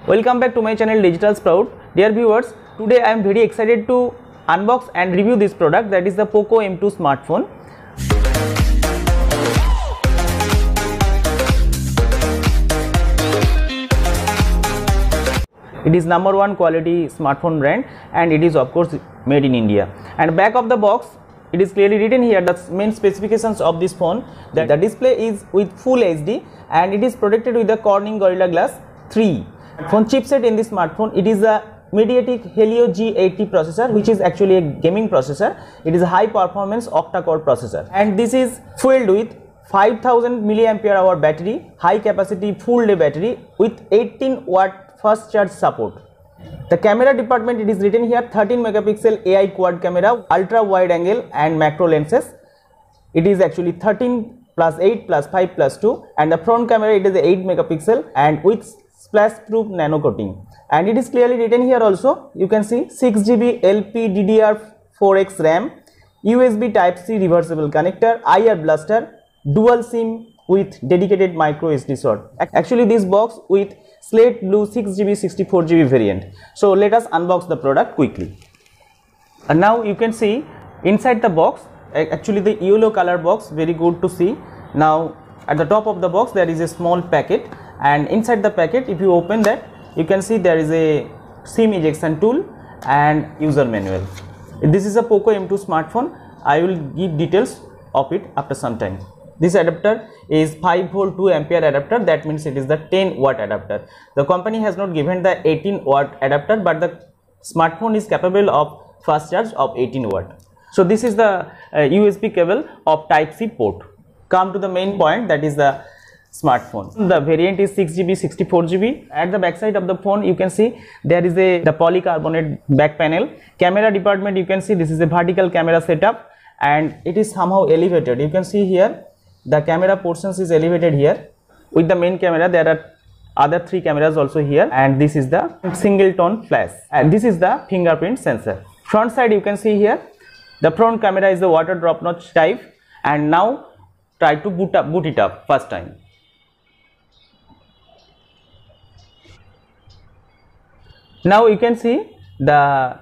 Welcome back to my channel Digital Sprout. Dear viewers, today I am very excited to unbox and review this product, that is the POCO M2 smartphone. It is #1 quality smartphone brand and it is of course made in India. And back of the box, it is clearly written here the main specifications of this phone, that the display is with Full HD and it is protected with the Corning Gorilla Glass 3. Phone chipset in this smartphone, it is a MediaTek Helio G80 processor, which is actually a gaming processor. It is a high performance octa-core processor and this is fueled with 5000 mAh battery, high capacity full day battery with 18 watt fast charge support. The camera department, it is written here 13 megapixel AI quad camera, ultra wide angle and macro lenses. It is actually 13 plus 8 plus 5 plus 2, and the front camera, it is 8 megapixel and with splash proof nano coating. And it is clearly written here also, you can see 6GB LPDDR4X RAM, USB Type C reversible connector, IR blaster, dual SIM with dedicated micro SD slot. Actually this box with slate blue 6GB 64GB variant. So let us unbox the product quickly. And now you can see inside the box, actually the yellow color box, very good to see. Now at the top of the box there is a small packet, and inside the packet, if you open that, you can see there is a SIM ejection tool and user manual. This is a POCO M2 smartphone. I will give details of it after some time. This adapter is 5V 2 ampere adapter, that means it is the 10 watt adapter. The company has not given the 18 watt adapter, but the smartphone is capable of fast charge of 18 watt. So this is the USB cable of Type C port. Come to the main point, that is the smartphone. The variant is 6GB 64GB. At the back side of the phone, you can see there is the polycarbonate back panel. Camera department, you can see this is a vertical camera setup and it is somehow elevated. You can see here the camera portions is elevated here. With the main camera, there are other 3 cameras also here, and this is the single tone flash, and this is the fingerprint sensor. Front side, you can see here the front camera is the water drop notch type. And now try to boot it up first time. Now you can see the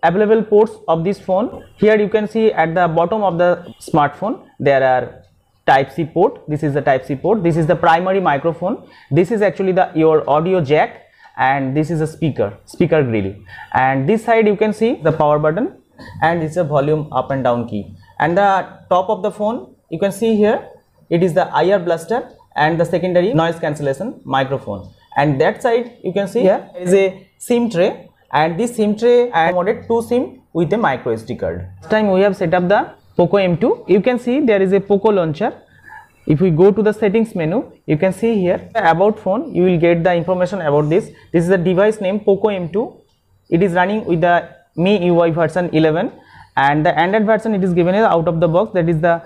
available ports of this phone. Here you can see at the bottom of the smartphone there are Type C port. This is the Type C port. This is the primary microphone. This is actually your audio jack, and this is a speaker grill. And this side you can see the power button, and it's a volume up and down key. And the top of the phone, you can see here it is the IR blaster and the secondary noise cancellation microphone. And that side you can see here is a SIM tray, and this SIM tray accommodates 2 SIM with a micro SD card. This time we have set up the POCO M2. You can see there is a POCO launcher. If we go to the settings menu, you can see here about phone, you will get the information about this. This is the device name POCO M2. It is running with the MIUI version 11, and the Android version it is given out of the box, that is the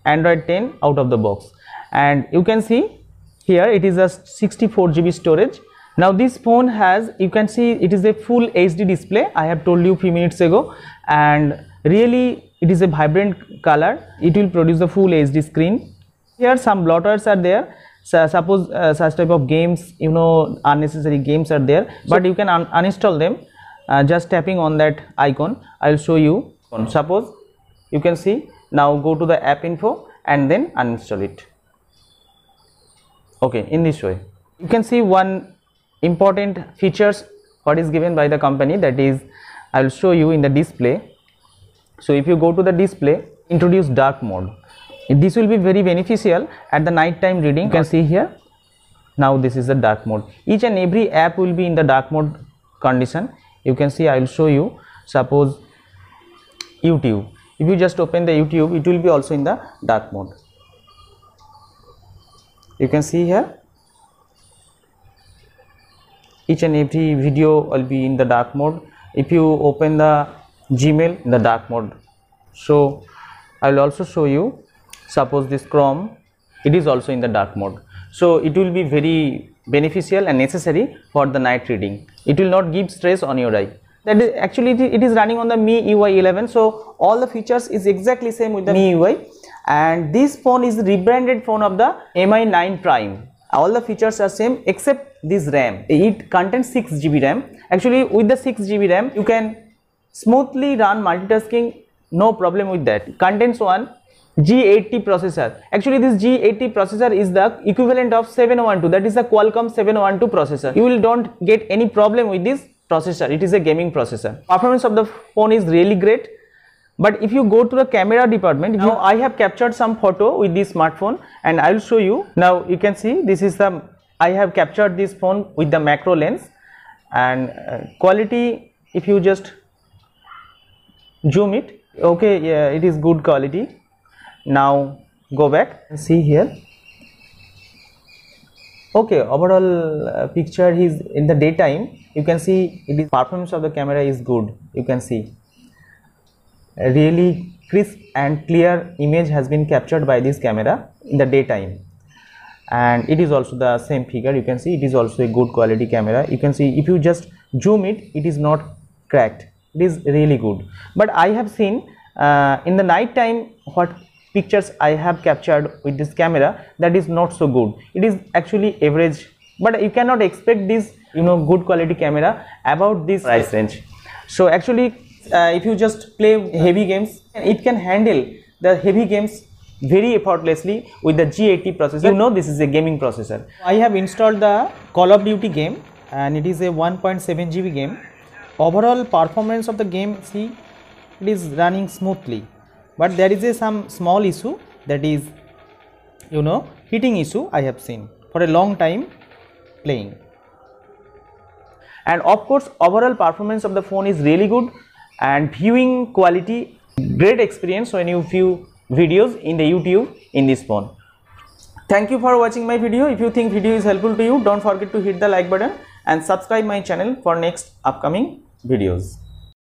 Android 10 out of the box. And you can see here it is a 64GB storage. Now this phone has, you can see it is a full HD display, I have told you few minutes ago, and really it is a vibrant color. It will produce the full HD screen. Here some bloaters are there. So suppose such type of games, unnecessary games are there, but you can uninstall them just tapping on that icon. I will show you. Suppose you can see, now go to the app info and then uninstall it. Okay, in this way you can see one important features what is given by the company, that is I will show you in the display. So if you go to the display, introduce dark mode. This will be very beneficial at the night time reading. You can see here, now this is the dark mode. Each and every app will be in the dark mode condition. You can see, I will show you. Suppose YouTube, if you just open the YouTube, it will be also in the dark mode. You can see here each and every video will be in the dark mode. If you open the Gmail, in the dark mode. So I will also show you, suppose this Chrome, it is also in the dark mode. So it will be very beneficial and necessary for the night reading. It will not give stress on your eye. That is actually it is running on the MIUI 11, so all the features is exactly same with the MIUI. And this phone is rebranded phone of the MI9 Prime. all the features are same except this RAM. It contains 6 GB RAM. Actually with the 6 GB RAM you can smoothly run multitasking, no problem with that. Contains one G80 processor. Actually this G80 processor is the equivalent of 712, that is the Qualcomm 712 processor. You will don't get any problem with this processor. It is a gaming processor. Performance of the phone is really great. But if you go to the camera department, now I have captured some photo with this smartphone and I will show you. Now you can see this is the, I have captured this phone with the macro lens, and quality, if you just zoom it, okay, yeah, it is good quality. Now go back and see here. Okay, overall picture is in the daytime, you can see it is performance of the camera is good. You can see a really crisp and clear image has been captured by this camera in the daytime, and it is also the same figure. You can see it is also a good quality camera. You can see if you just zoom it, it is not cracked, it is really good. But I have seen in the night time what pictures I have captured with this camera, that is not so good. It is actually average, but you cannot expect this, you know, good quality camera about this price range. So actually if you just play heavy games, it can handle the heavy games very effortlessly with the G80 processor. You know, this is a gaming processor. I have installed the Call of Duty game and it is a 1.7 GB game. Overall performance of the game, see, it is running smoothly, but there is some small issue, that is, you know, heating issue I have seen for a long time playing. And of course overall performance of the phone is really good, and viewing quality, great experience when you view videos in the YouTube in this phone. Thank you for watching my video. If you think video is helpful to you, don't forget to hit the like button and subscribe my channel for next upcoming videos.